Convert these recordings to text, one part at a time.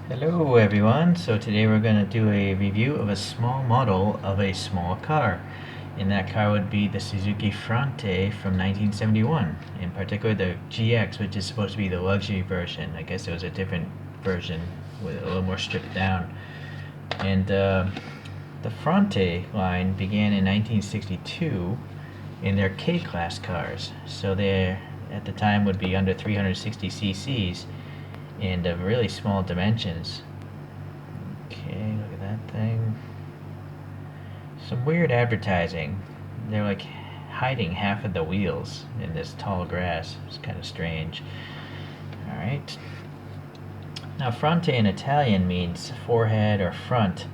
Hello everyone, so today we're going to do a review of a small model of a small car. And that car would be the Suzuki Fronte from 1971, in particular the GX, which is supposed to be the luxury version. I guess it was a different version with a little more stripped down. And the Fronte line began in 1962 in their K-Class cars. So they at the time would be under 360 cc's and of really small dimensions. Okay, look at that thing. Some weird advertising. They're like hiding half of the wheels in this tall grass. It's kind of strange. Alright. Now, fronte in Italian means forehead or front.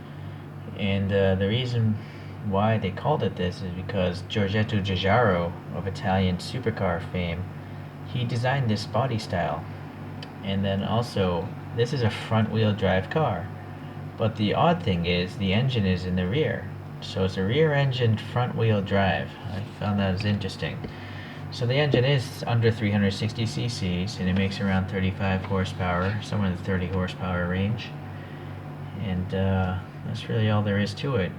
And the reason why they called it this is because Giorgetto Giugiaro of Italian supercar fame, he designed this body style. And then also, this is a front-wheel drive car. But the odd thing is, the engine is in the rear. So it's a rear-engined front-wheel drive. I found that was interesting. So the engine is under 360 cc's, and it makes around 35 horsepower, somewhere in the 30 horsepower range. And that's really all there is to it.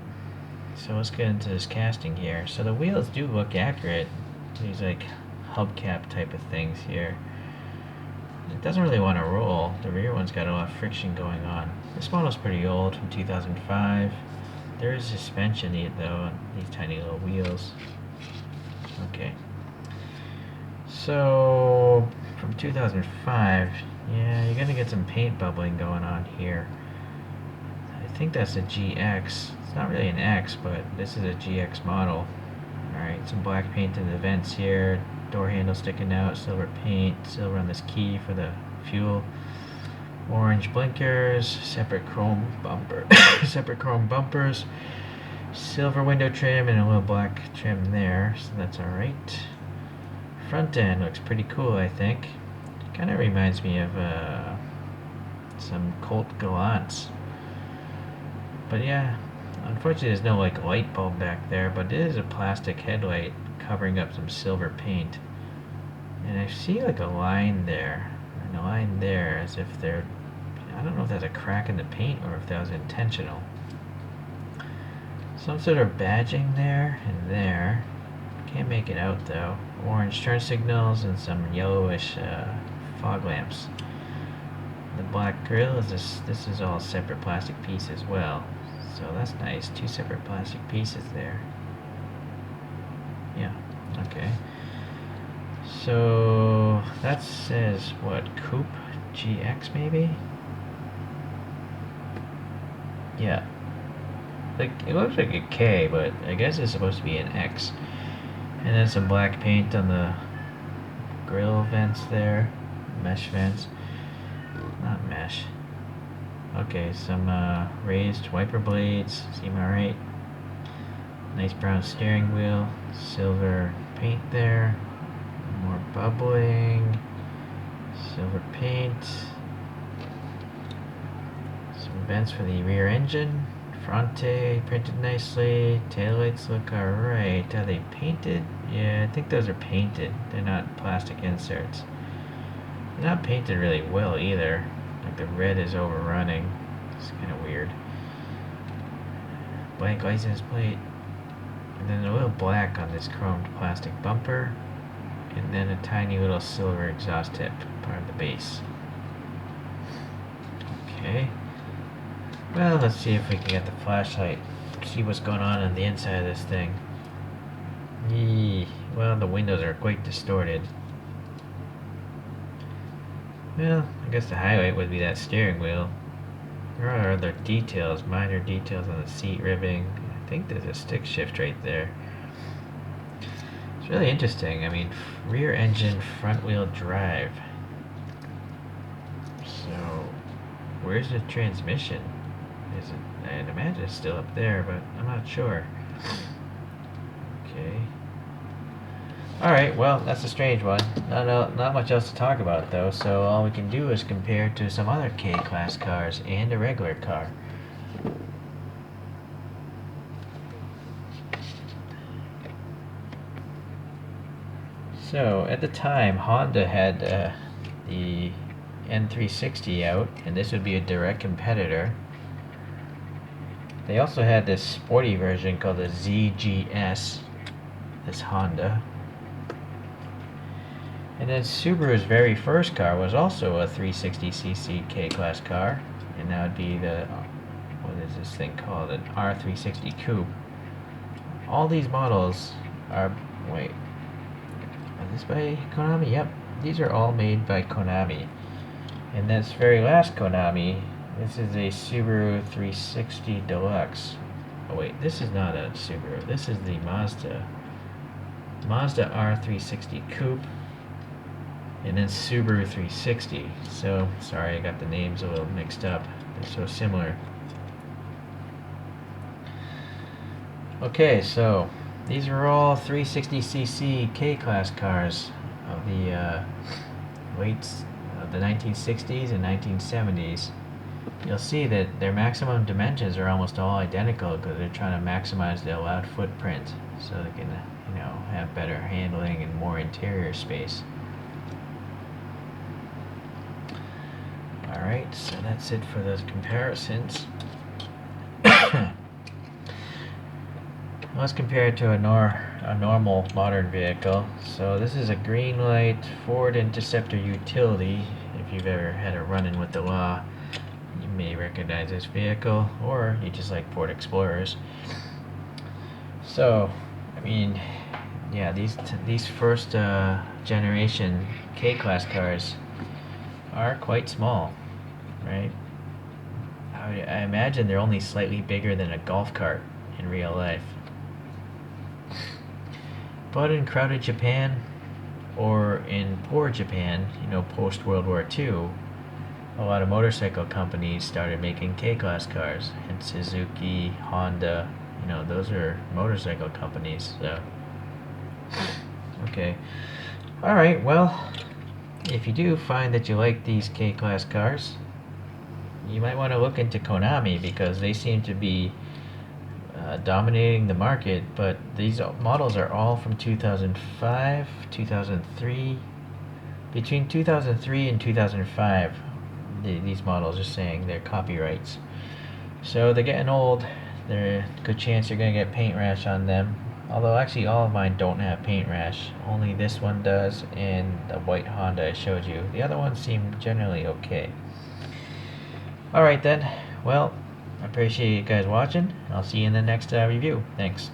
So let's get into this casting here. So the wheels do look accurate. These like hubcap type of things here. It doesn't really want to roll. The rear one's got a lot of friction going on. This model's pretty old, from 2005. There is suspension though on these tiny little wheels. Okay. So, from 2005, yeah, you're gonna get some paint bubbling going on here. I think that's a GX. It's not really an X, but this is a GX model. Alright, some black paint in the vents here. Door handle sticking out, silver paint, silver on this key for the fuel, orange blinkers, separate chrome bumpers, silver window trim, and a little black trim there, so that's alright. Front end looks pretty cool, I think. Kind of reminds me of some Colt Gallants. But yeah, unfortunately there's no like light bulb back there, but it is a plastic headlight covering up some silver paint. And I see like a line there, and a line there, as if they're, I don't know if that's a crack in the paint or if that was intentional. Some sort of badging there and there. Can't make it out though. Orange turn signals and some yellowish fog lamps. The black grill is this is all separate plastic piece as well. So that's nice. Two separate plastic pieces there. Yeah, okay. So that says what? Coupe GX maybe? Yeah. Like it looks like a K, but I guess it's supposed to be an X. And then some black paint on the grill vents there. Mesh vents. Not mesh. Okay, some raised wiper blades. Seem alright. Nice brown steering wheel, silver paint there, more bubbling, silver paint, some vents for the rear engine, Fronte printed nicely, taillights look alright. Are they painted? Yeah, I think those are painted. They're not plastic inserts. They're not painted really well either. Like the red is overrunning. It's kind of weird. Blank license plate. And then a little black on this chromed plastic bumper, and then a tiny little silver exhaust tip, part of the base. Okay. Well, let's see if we can get the flashlight, see what's going on the inside of this thing. Yee. Well, the windows are quite distorted. Well, I guess the highlight would be that steering wheel. There are other details, minor details on the seat ribbing. I think there's a stick shift right there. It's really interesting. I mean, rear engine, front wheel drive. So, where's the transmission? Is it? I'd imagine it's still up there, but I'm not sure. Okay. Alright, well, that's a strange one. Not much else to talk about, though, so all we can do is compare to some other K-Class cars and a regular car. So, at the time, Honda had the N360 out, and this would be a direct competitor. They also had this sporty version called the ZGS, this Honda. And then Subaru's very first car was also a 360cc K-Class car, and that would be the, what is this thing called, an R360 Coupe. All these models are, wait, is this by Konami? Yep, these are all made by Konami. And this very last Konami, this is a Subaru 360 Deluxe. Oh wait, this is not a Subaru, this is the Mazda R360 Coupe, and then Subaru 360. So, sorry, I got the names a little mixed up. They're so similar. Okay, so these are all 360cc K-Class cars of the the 1960s and 1970s. You'll see that their maximum dimensions are almost all identical because they're trying to maximize the allowed footprint so they can, have better handling and more interior space. Alright, so that's it for those comparisons. Let's compare it to a normal modern vehicle. So this is a green light Ford Interceptor utility. If you've ever had a run-in with the law, you may recognize this vehicle, or you just like Ford Explorers. So, I mean, yeah, these first generation K-Class cars are quite small, right? I imagine they're only slightly bigger than a golf cart in real life. But in crowded Japan, or in poor Japan, post World War II, a lot of motorcycle companies started making K-Class cars, and Suzuki, Honda, those are motorcycle companies. So, okay, all right. Well, if you do find that you like these K-Class cars, you might want to look into Konami because they seem to be dominating the market, but these models are all from 2005, 2003. Between 2003 and 2005, these models are saying they're copyrights. So they're getting old. There's a good chance you're going to get paint rash on them. Although actually all of mine don't have paint rash. Only this one does, and the white Honda I showed you. The other ones seem generally okay. Alright then, well, I appreciate you guys watching. I'll see you in the next review. Thanks.